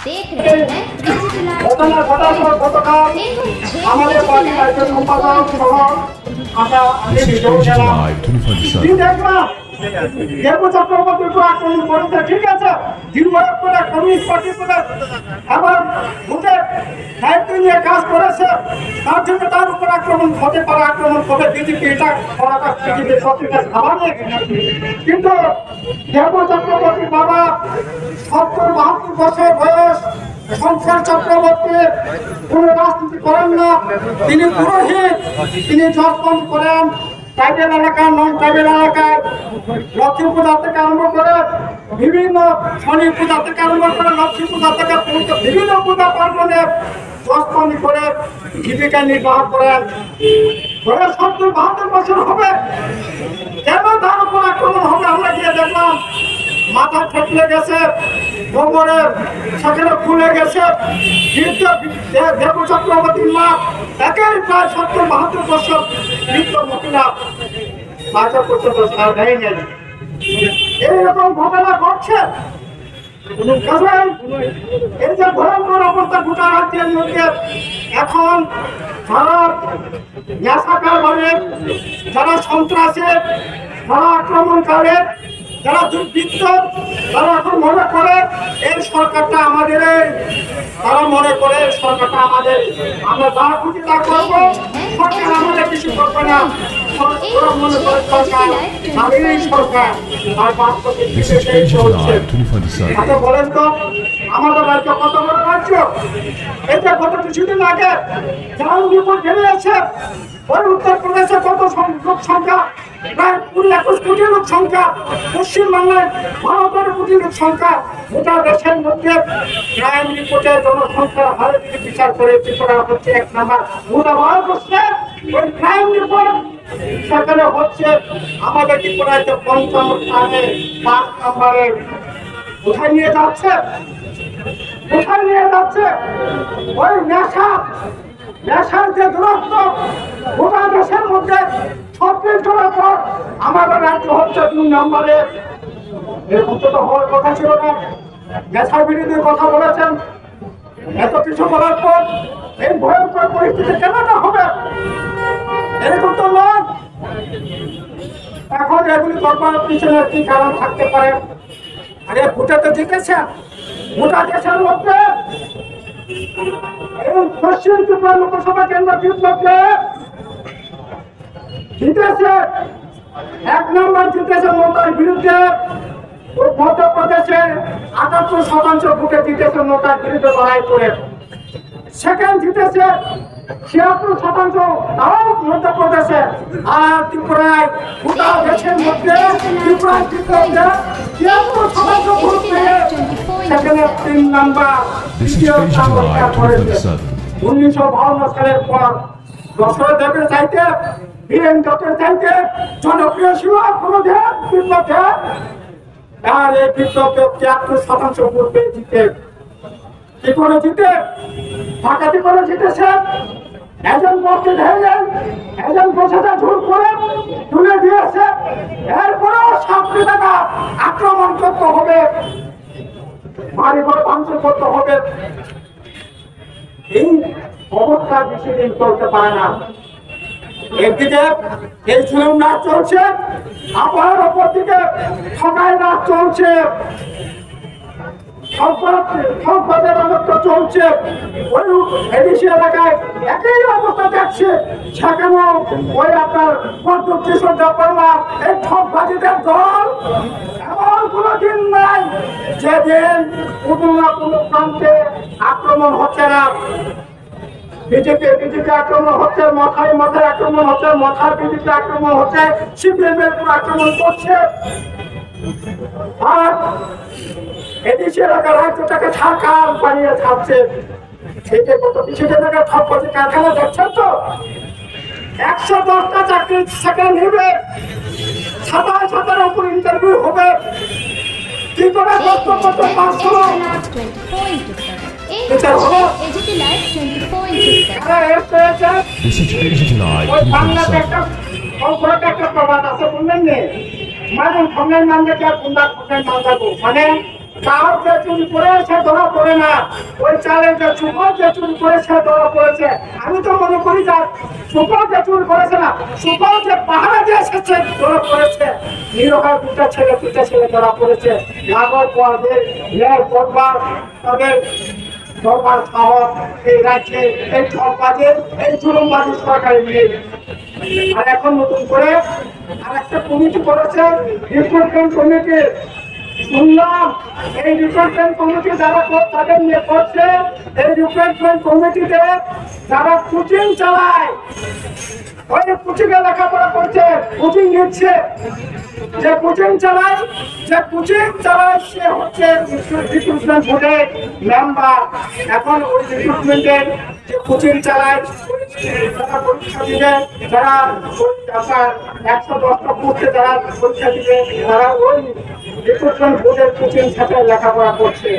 देख रहे हैं আমাদের পার্টির একজন সম্পাদক সহ আমরা দেব চক্রবর্তীর উপর আক্রমণ করেছে, ঠিক আছে, দীর্ঘদিন করে কমিউনিস্ট পার্টির উপরে আবার ভোটের দায়িত্ব নিয়ে কাজ করেছে, তার জন্য তার উপর আক্রমণ হতে পারে, আক্রমণ করে বিজেপি এটা করাটা বিজেপির সত্যিকার স্বাভাবিক। কিন্তু দেব চক্রবর্তীর বাবা ৭০-৭২ বছর বয়স, শঙ্কর চক্রবর্তী কোন রাজনীতি করেন না, তিনি পুরোহিত, তিনি জপন করেন ট্রাইবেল এলাকার, নন ট্রাইবেল এলাকায় লক্ষ্মী পূজা থেকে আরম্ভ করে বিভিন্ন শনি পূজা থেকে আরম্ভ করে লক্ষ্মী পূজা থেকে বিভিন্ন পূজা পার্বণে জপন করে জীবিকা নির্বাহ করেন। ৭০-৭২ বছর হবে, কেন তার উপর আক্রমণ হবে? আমরা গিয়ে দেখলাম মাথা ঠেকলে গেছে, গোবরে সেখানে খুলে গেছে। দেব চক্রবর্তীর মা একেই প্রায় ৭০-৭২ বছর বৃদ্ধ মহিলা, বাচ্চা পর্যন্ত সার দেয় নেই। এইরকম ঘটনা ঘটছে। এই যে ভয়ঙ্কর অবস্থা গোটা রাজ্যের মধ্যে, এখন যারা নেশাকারী, যারা সন্ত্রাসী, যারা আক্রমণকারী, যারা দুর্বৃত্ত, তারা এখন মনে করে এই সরকারটা আমাদের, তারা মনে করে সরকারটা আমাদের, আমরা যা খুশি তা করবো, সরকার আমাদের কিছু করবে না, মনে করে সরকার আমাদেরই সরকার। আর বাস্তবে বলেন তো আমাদের রাজ্য কত বড় রাজ্য? এটা কত কিছুদিন আগে যার রিপোর্ট বেরিয়েছে, ওই উত্তরপ্রদেশে কত লোক সংখ্যা, প্রায় ২০-২১ কোটি লোক সংখ্যা, পশ্চিমবাংলায় ১২ কোটি লোক সংখ্যা, গোটা দেশের মধ্যে ক্রাইম রিপোর্টে জনসংখ্যার হারে যদি বিচার করে ত্রিপুরা হচ্ছে ১ নাম্বার। গোটা ভারতবর্ষে ওই ক্রাইম রিপোর্ট সেখানে হচ্ছে আমাদের ত্রিপুরায় ৫৫ স্থানে ৫ নম্বরে। কোথায় নিয়ে যাচ্ছে? কোথায় নিয়ে যাচ্ছে? ওই নেশার যে দূরত্ব গোটা দেশের মধ্যে ৩৬ জনের পর আমাদের রাজ্য হচ্ছে ২ নম্বরে। এরকম তো হওয়ার কথা ছিল না। নেশার বিরোধী কথা বলেছেন, এত কিছু বলার পর এই ভয়ঙ্কর পরিস্থিতি কেন না হবে? এরকম তো নয়। এখন এগুলি করবার পিছনে কি কারণ থাকতে পারে? আরে ভোটে তো জিতেছে, গোটা দেশের মধ্যে এই পশ্চিম ত্রিপুরা লোকসভা কেন্দ্র জিতেছে ১ নম্বর, জিতেছে মমতার বিরুদ্ধে। মধ্যপ্রদেশে ৭৮% ভোটে জিতেছে মমতার বিরুদ্ধে লড়াই করে। সেকেন্ড জিতেছে ৭৬%, তাও মধ্যপ্রদেশে। আর ত্রিপুরায় গোটা দেশের মধ্যে ত্রিপুরায় জিতলে ৭৩% ভোট পেয়ে সেখানে ৩ নম্বর দ্বিতীয় স্থান অধিকার করেছে। ১৯৫২ সালের পর দশরথদেবের চাইতে, বীরেন দত্তের চাইতে জনপ্রিয় ছিল কোনদিন বিপ্লব। আর এই বিপ্লবে ৭৩% ভোট পেয়ে জিতে, কি করে জিতে? ডাকাতি করে জিতেছে। একজন পক্ষে ধরেন, একজন বসেটা ঝুল করে তুলে দিয়েছে। এরপরেও ৭ টাকা আক্রমণ করতে হবে, বাড়ি ঘর ভাঙচুর করতে হবে। এই অবস্থা বেশি দিন চলতে পারে না। একদিকে এই ঝুলুম নাচ চলছে, আবার অপর দিকে ঠকায় নাচ চলছে, সম্পদের রাজত্ব চলছে। ওই এডিসি এলাকায় একই অবস্থা দেখছে, সেখানেও ওই আপনার কিশোর দেববর্মা এই ঠকবাজিদের দল। এমন কোনো দিন নাই যেদিন কোনো না কোনো প্রান্তে আক্রমণ হচ্ছে না। বিজেপি আক্রমণ হচ্ছে, মাথায় আক্রমণ হচ্ছে, মাথার বিজেপি আক্রমণ হচ্ছে, সিপিএম এর উপর আক্রমণ করছে। আর এদেশে এলাকার রাজ্যটাকে সরকার বানিয়ে ছাড়ছে। সেটা কত কিছু জায়গায় ঠকবাজি কারখানা দেখছেন তো, ১১০টা চাকরি সেখানে নেবে, ২৭,০০০ উপর ইন্টারভিউ হবে। কি করে বাংলাতে একটা প্রবাদ আছে, বললেন নে মানে ঠঙ্গের নাম দেখে আর কুন্দার ঠঙ্গের নাম যাবো, মানে চাল যে চুরি করেছে ধরা পড়ে না, ওই চালের যে সুফল যে চুরি করেছে ধরা পড়েছে। আমি তো মনে করি যে সুফল যে চুরি করেছে না, সুফল যে পাহারা দিয়ে এসেছে ধরা পড়েছে। নিরকার দুটা ছেলে ধরা পড়েছে। নাগর পদের করবার তাদের দরবার সাহস এই রাজ্যে এই ঠকবাজের এই জুলুমবাজি সরকারি মিলে। আর এখন নতুন করে আর একটা কমিটি করেছে, রিক্রুটমেন্ট কমিটি। শুনলাম এই রিক্রুটমেন্ট কমিটি যারা তাদের নিয়ে করছে, এই রিক্রুটমেন্ট কমিটিতে যারা কোচিং চালায়, ওই কোচিং এ লেখাপড়া করছে, কোচিং নিচ্ছে, যে কোচিং চালায় সে হচ্ছে রিক্রুটমেন্ট বোর্ডের মেম্বার। এখন ওই রিক্রুটমেন্টের যে কোচিং চালায় যারা পরীক্ষা দিবে, যারা আপনার 110টা পোস্টে যারা পরীক্ষা দিবে, তারা ওই রিক্রুটমেন্ট বোর্ডের কোচিং সাথে লেখাপড়া করছে।